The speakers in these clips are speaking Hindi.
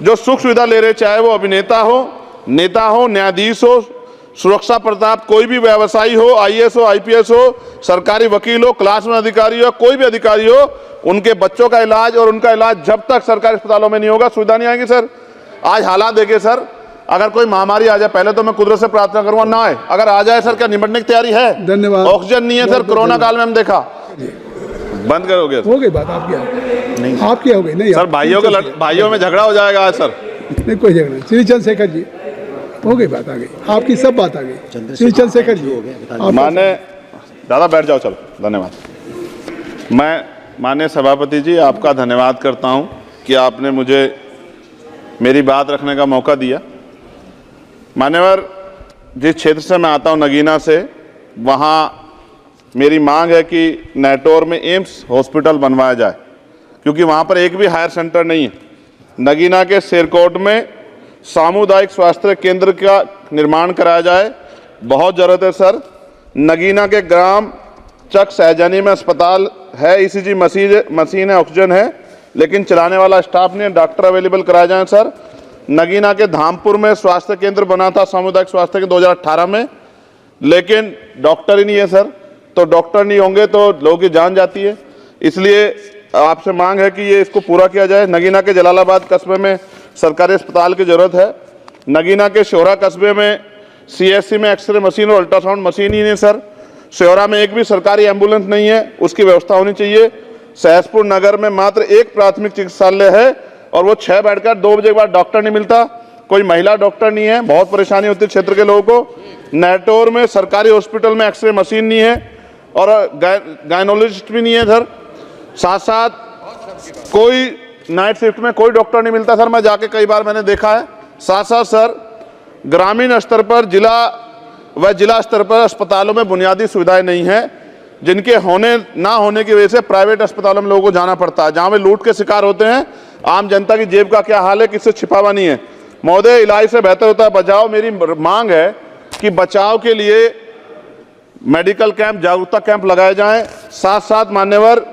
जो सुख सुविधा ले रहे, चाहे वो अभिनेता हो, नेता हो, न्यायाधीश हो, सुरक्षा प्रताप, कोई भी व्यवसायी हो, आईएएस हो, आईपीएस हो, सरकारी वकील हो, क्लास में अधिकारी हो, कोई भी अधिकारी हो, उनके बच्चों का इलाज और उनका इलाज जब तक सरकारी अस्पतालों में नहीं होगा, सुविधा नहीं आएगी सर। आज हालात देखिए सर, अगर कोई महामारी आ जाए, पहले तो मैं कुदरत से प्रार्थना करूंगा ना आए, अगर आ जाए सर, क्या निपटने की तैयारी है? धन्यवाद। ऑक्सीजन नहीं है सर, कोरोना काल में हम देखा। बंद करोगे? हो गई बात आपकी, नहीं आपकी हो गई। नहीं सर, भाइयों में झगड़ा हो जाएगा आज सर। नहीं, कोई झगड़ा नहीं। श्री चंद्रशेखर जी, हो गई बात, आ गई आपकी, सब बात आ गई। श्री चंद्रशेखर जी, माने दादा बैठ जाओ, चलो। धन्यवाद। मैं माननीय सभापति जी आपका धन्यवाद करता हूं कि आपने मुझे मेरी बात रखने का मौका दिया। मान्यवर, जिस क्षेत्र से मैं आता हूं, नगीना से, वहां मेरी मांग है कि नेटौर में एम्स हॉस्पिटल बनवाया जाए, क्योंकि वहां पर एक भी हायर सेंटर नहीं है। नगीना के शेरकोट में सामुदायिक स्वास्थ्य केंद्र का निर्माण कराया जाए, बहुत ज़रूरत है सर। नगीना के ग्राम चक सहजानी में अस्पताल है, ईसीजी मशीन है, ऑक्सीजन है, लेकिन चलाने वाला स्टाफ नहीं है, डॉक्टर अवेलेबल कराए जाएं सर। नगीना के धामपुर में स्वास्थ्य केंद्र बना था, सामुदायिक स्वास्थ्य केंद्र 2018 में, लेकिन डॉक्टर ही नहीं है सर। तो डॉक्टर नहीं होंगे तो लोगों की जान जाती है, इसलिए आपसे मांग है कि ये इसको पूरा किया जाए। नगीना के जलालाबाद कस्बे में सरकारी अस्पताल की ज़रूरत है। नगीना के शोरा कस्बे में सीएससी में एक्सरे मशीन और अल्ट्रासाउंड मशीन ही नहीं सर। शोरा में एक भी सरकारी एम्बुलेंस नहीं है, उसकी व्यवस्था होनी चाहिए। सहसपुर नगर में मात्र एक प्राथमिक चिकित्सालय है और वो 6 बेड का, 2 बजे के बाद डॉक्टर नहीं मिलता, कोई महिला डॉक्टर नहीं है, बहुत परेशानी होती है क्षेत्र के लोगों को। नेटौर में सरकारी हॉस्पिटल में एक्सरे मशीन नहीं है और गायनोलॉजिस्ट भी नहीं है सर। साथ साथ कोई नाइट शिफ्ट में कोई डॉक्टर नहीं मिलता सर, मैं जाके कई बार मैंने देखा है। साथ साथ सर, ग्रामीण स्तर पर जिला स्तर पर अस्पतालों में बुनियादी सुविधाएं नहीं हैं, जिनके होने ना होने की वजह से प्राइवेट अस्पतालों में लोगों को जाना पड़ता है, जहां वे लूट के शिकार होते हैं। आम जनता की जेब का क्या हाल है, किससे छिपावा नहीं है। महोदय, इलाज से बेहतर होता है बचाव। मेरी मांग है कि बचाव के लिए मेडिकल कैंप, जागरूकता कैंप लगाए जाएं। साथ साथ मान्यवर,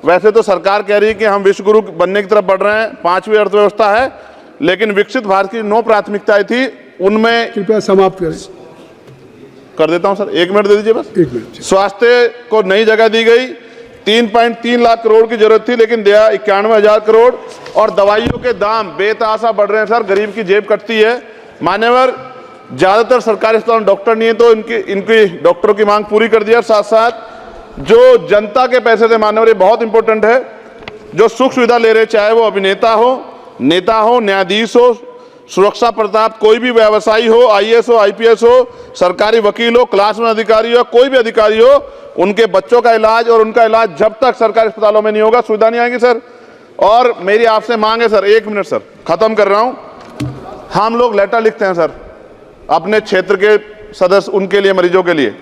वैसे तो सरकार कह रही है कि हम विश्व गुरु बनने की तरफ बढ़ रहे हैं, 5वीं अर्थव्यवस्था है, लेकिन विकसित भारत की 9 प्राथमिकताएं थी, उनमें कृपया समाप्त करें। कर देता हूं सर, 1 मिनट दे दीजिए बस। 1 मिनट। स्वास्थ्य को नई जगह दी गई, 3.3 लाख करोड़ की जरूरत थी, लेकिन दिया 91,000 करोड़। और दवाइयों के दाम बेतहाशा बढ़ रहे हैं सर, गरीब की जेब कटती है। मान्यवर, ज्यादातर सरकारी अस्पताल में डॉक्टर नहीं है, तो इनकी डॉक्टरों की मांग पूरी कर दिया। साथ साथ जो जनता के पैसे से, मान्यवर ये बहुत इंपॉर्टेंट है, जो सुख सुविधा ले रहे, चाहे वो अभिनेता हो, नेता हो, न्यायाधीश हो, सुरक्षा प्रताप, कोई भी व्यवसायी हो, आईएएस हो, आईपीएस हो, सरकारी वकील हो, क्लास में अधिकारी हो, कोई भी अधिकारी हो, उनके बच्चों का इलाज और उनका इलाज जब तक सरकारी अस्पतालों में नहीं होगा, सुविधा नहीं आएगी सर। और मेरी आपसे मांग है सर, 1 मिनट सर, खत्म कर रहा हूं। हम लोग लेटर लिखते हैं सर अपने क्षेत्र के सदस्य, उनके लिए, मरीजों के लिए।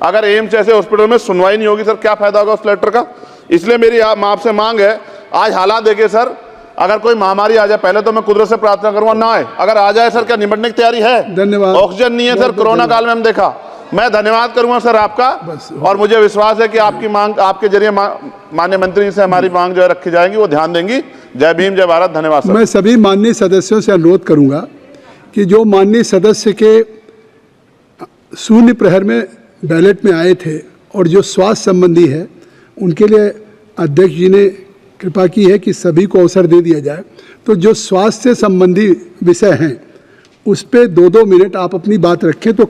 अगर एम्स जैसे हॉस्पिटल में सुनवाई नहीं होगी सर, क्या फायदा होगा उस लेटर का? इसलिए मेरी आपसे मांग है, आज हालात देखिए सर, अगर कोई महामारी आ जाए, पहले तो मैं कुदरत से प्रार्थना करूंगा ना आए, अगर आ जाए सर, क्या निपटने की तैयारी है? धन्यवाद। ऑक्सीजन नहीं है सर, कोरोना काल में हम देखा। मैं धन्यवाद करूंगा सर आपका, और मुझे विश्वास है कि आपकी मांग, आपके जरिए माननीय मंत्री जी से हमारी मांग जो है रखी जाएगी, वो ध्यान देंगी। जय भीम, जय भारत। धन्यवाद सर। मैं सभी माननीय सदस्यों से अनुरोध करूंगा कि जो माननीय सदस्य के शून्य प्रहर में बैलेट में आए थे और जो स्वास्थ्य संबंधी है, उनके लिए अध्यक्ष जी ने कृपा की है कि सभी को अवसर दे दिया जाए। तो जो स्वास्थ्य संबंधी विषय हैं, उस पे 2-2 मिनट आप अपनी बात रखें तो